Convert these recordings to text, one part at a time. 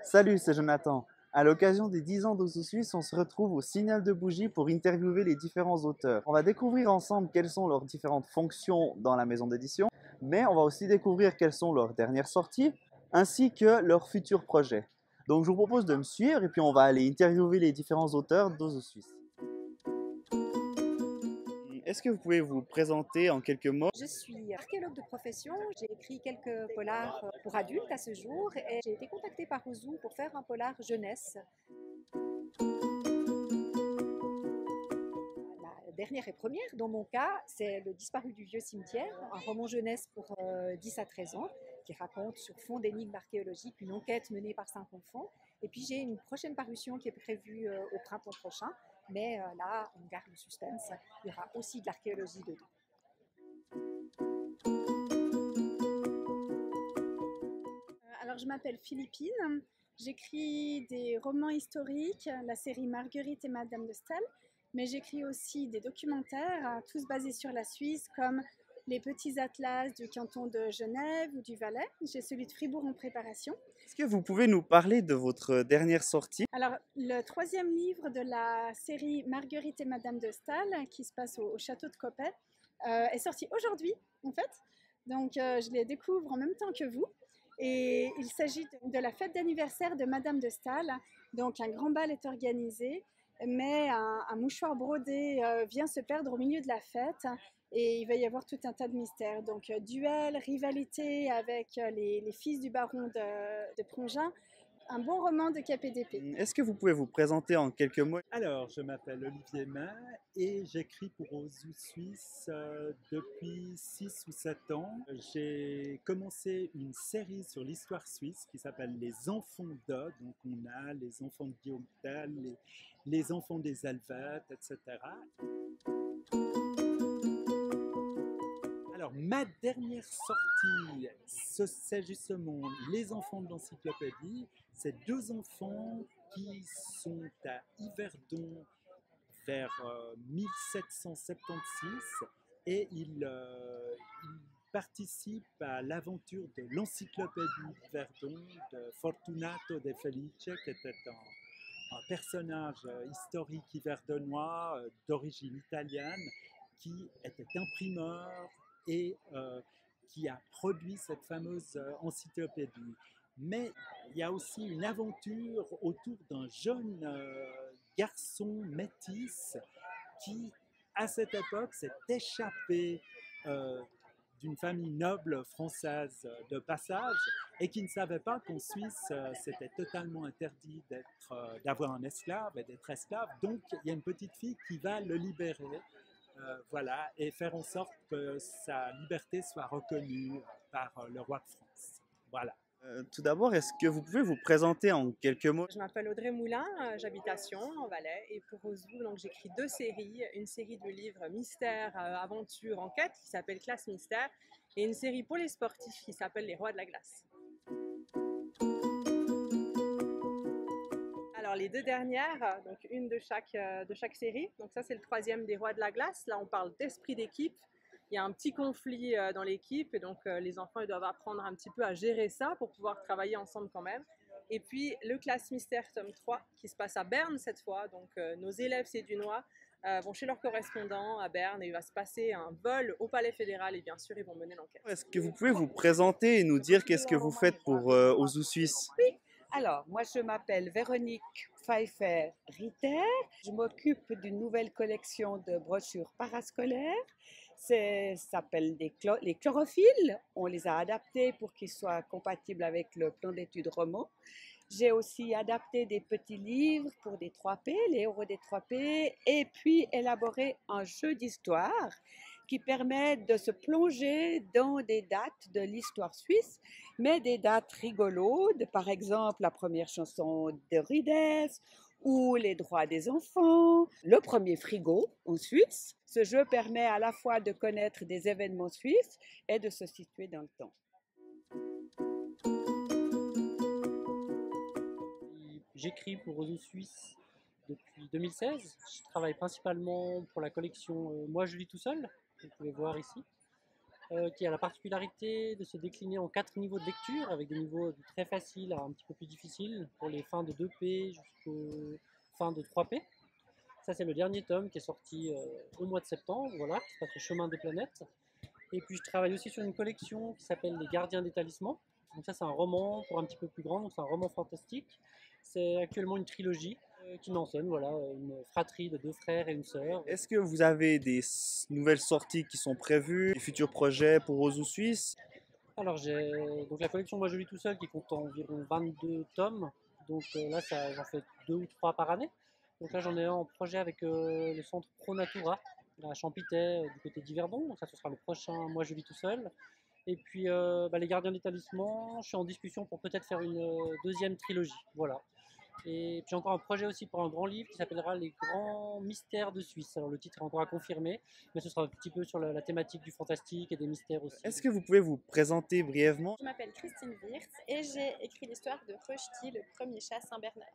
Salut, c'est Jonathan. À l'occasion des 10 ans d'Ozu Suisse, on se retrouve au Signal de Bougie pour interviewer les différents auteurs. On va découvrir ensemble quelles sont leurs différentes fonctions dans la maison d'édition, mais on va aussi découvrir quelles sont leurs dernières sorties, ainsi que leurs futurs projets. Donc je vous propose de me suivre et puis on va aller interviewer les différents auteurs d'Ozu Suisse. Est-ce que vous pouvez vous présenter en quelques mots? Je suis archéologue de profession. J'ai écrit quelques polars pour adultes à ce jour et j'ai été contactée par Ozu pour faire un polar jeunesse. La dernière et première, dans mon cas, c'est Le disparu du vieux cimetière, un roman jeunesse pour 10 à 13 ans qui raconte sur fond d'énigmes archéologiques une enquête menée par 5 enfants. Et puis j'ai une prochaine parution qui est prévue au printemps prochain, mais là, on garde le suspense. Il y aura aussi de l'archéologie dedans. Alors, je m'appelle Philippine. J'écris des romans historiques, la série Marguerite et Madame de Staël, mais j'écris aussi des documentaires, tous basés sur la Suisse, comme les petits atlas du canton de Genève ou du Valais. J'ai celui de Fribourg en préparation. Est-ce que vous pouvez nous parler de votre dernière sortie? Alors, le troisième livre de la série Marguerite et Madame de Staël, qui se passe au château de Coppet, est sorti aujourd'hui, en fait. Donc, je les découvre en même temps que vous. Et il s'agit de la fête d'anniversaire de Madame de Staël. Donc, un grand bal est organisé, mais un mouchoir brodé vient se perdre au milieu de la fête. Et il va y avoir tout un tas de mystères. Donc, duel, rivalité avec les fils du baron de Prongin. Un bon roman de KPDP. Est-ce que vous pouvez vous présenter en quelques mots? Alors, je m'appelle Olivier Main et j'écris pour Ozu Suisse depuis 6 ou 7 ans. J'ai commencé une série sur l'histoire suisse qui s'appelle Les Enfants de. Donc, on a les enfants de Guillaume Tell, les enfants des Helvètes, etc. Alors, ma dernière sortie, c'est justement Les enfants de l'encyclopédie. C'est deux enfants qui sont à Yverdon vers 1776 et ils participent à l'aventure de l'encyclopédie d'Yverdon de Fortunato de Felice, qui était un personnage historique yverdonois d'origine italienne qui était imprimeur et qui a produit cette fameuse encyclopédie. Mais il y a aussi une aventure autour d'un jeune garçon métis qui, à cette époque, s'est échappé d'une famille noble française de passage et qui ne savait pas qu'en Suisse, c'était totalement interdit d'avoir un esclave et d'être esclave. Donc, il y a une petite fille qui va le libérer. Voilà, et faire en sorte que sa liberté soit reconnue par le roi de France. Voilà. Tout d'abord, est-ce que vous pouvez vous présenter en quelques mots? Je m'appelle Audrey Moulin, j'habite à Sion, en Valais, et pour Ozu, donc j'écris deux séries, une série de livres mystère, aventure, enquête qui s'appelle Classe Mystère, et une série pour les sportifs qui s'appelle Les Rois de la Glace. Alors les deux dernières, donc une de chaque série, donc ça c'est le troisième des Rois de la Glace, là on parle d'esprit d'équipe. Il y a un petit conflit dans l'équipe et donc les enfants ils doivent apprendre un petit peu à gérer ça pour pouvoir travailler ensemble quand même. Et puis le Classe Mystère tome 3 qui se passe à Berne cette fois, donc nos élèves sédunois vont chez leur correspondant à Berne et il va se passer un vol au Palais fédéral et bien sûr ils vont mener l'enquête. Est-ce que vous pouvez vous présenter et nous dire qu'est-ce que vous faites pour Ozu Suisse? Oui, alors moi je m'appelle Véronique Pfeiffer-Ritter. Je m'occupe d'une nouvelle collection de brochures parascolaires. Ça s'appelle les chlorophylles. On les a adaptés pour qu'ils soient compatibles avec le plan d'études roman. J'ai aussi adapté des petits livres pour des 3P, les héros des 3P, et puis élaboré un jeu d'histoire qui permet de se plonger dans des dates de l'histoire suisse, mais des dates rigolotes, par exemple la première chanson de Rudess ou les droits des enfants, le premier frigo en Suisse. Ce jeu permet à la fois de connaître des événements suisses et de se situer dans le temps. J'écris pour Ozu Suisse depuis 2016. Je travaille principalement pour la collection Moi je lis tout seul, que vous pouvez voir ici. qui a la particularité de se décliner en 4 niveaux de lecture, avec des niveaux du très facile à un petit peu plus difficile, pour les fins de 2P jusqu'aux fins de 3P. Ça, c'est le dernier tome qui est sorti au mois de septembre, voilà, qui s'appelle Chemin des planètes. Et puis, je travaille aussi sur une collection qui s'appelle Les Gardiens des Talismans. Donc ça, c'est un roman pour un petit peu plus grand, donc c'est un roman fantastique. C'est actuellement une trilogie qui mentionne voilà, une fratrie de 2 frères et une sœur. Est-ce que vous avez des nouvelles sorties qui sont prévues, des futurs projets pour Ozu Suisse? Alors, j'ai donc la collection Moi je lis tout seul qui compte environ 22 tomes. Donc là, j'en fais 2 ou 3 par année. Donc là, j'en ai un en projet avec le centre Pro Natura à Champitay, du côté d'Yverdon. Donc ça, ce sera le prochain Moi je lis tout seul. Et puis les Gardiens des Talismans, je suis en discussion pour peut-être faire une deuxième trilogie. Voilà. Et puis j'ai encore un projet aussi pour un grand livre qui s'appellera Les Grands Mystères de Suisse. Alors le titre est encore à confirmer, mais ce sera un petit peu sur la thématique du fantastique et des mystères aussi. Est-ce que vous pouvez vous présenter brièvement? Je m'appelle Christine Wirtz et j'ai écrit l'histoire de Rushdie, le premier chat Saint-Bernard.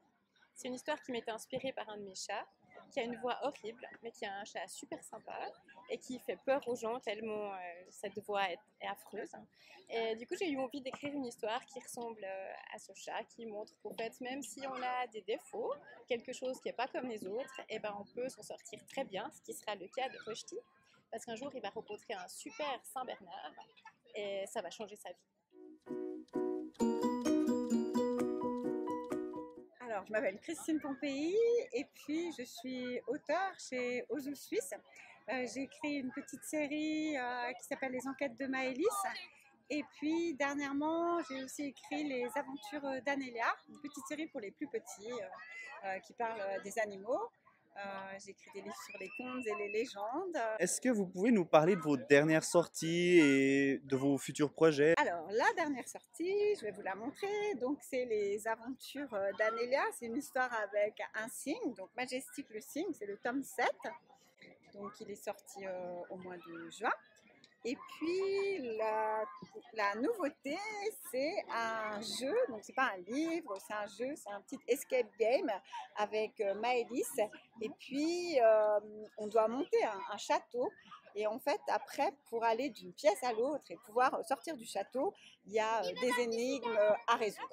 C'est une histoire qui m'était inspirée par un de mes chats, qui a une voix horrible, mais qui a un chat super sympa et qui fait peur aux gens tellement cette voix est affreuse. Et du coup, j'ai eu envie d'écrire une histoire qui ressemble à ce chat, qui montre qu'en fait, même si on a des défauts, quelque chose qui n'est pas comme les autres, et ben on peut s'en sortir très bien, ce qui sera le cas de Rushdie, parce qu'un jour, il va rencontrer un super Saint-Bernard et ça va changer sa vie. Alors, je m'appelle Christine Pompéi et puis je suis auteure chez Ozu Suisse. J'ai écrit une petite série qui s'appelle Les Enquêtes de Maëlys. Et puis, dernièrement, j'ai aussi écrit Les Aventures d'Anélia, une petite série pour les plus petits qui parle des animaux. J'ai écrit des livres sur les contes et les légendes. Est-ce que vous pouvez nous parler de vos dernières sorties et de vos futurs projets? Alors, la dernière sortie, je vais vous la montrer. Donc, c'est Les Aventures d'Anélia. C'est une histoire avec un cygne, donc Majestic le cygne, c'est le tome 7. Donc, il est sorti au mois de juin. Et puis, la nouveauté, c'est un jeu. Donc, c'est pas un livre, c'est un jeu, c'est un petit escape game avec Maëlys. Et puis, on doit monter un château. Et en fait, après, pour aller d'une pièce à l'autre et pouvoir sortir du château, il y a des énigmes à résoudre.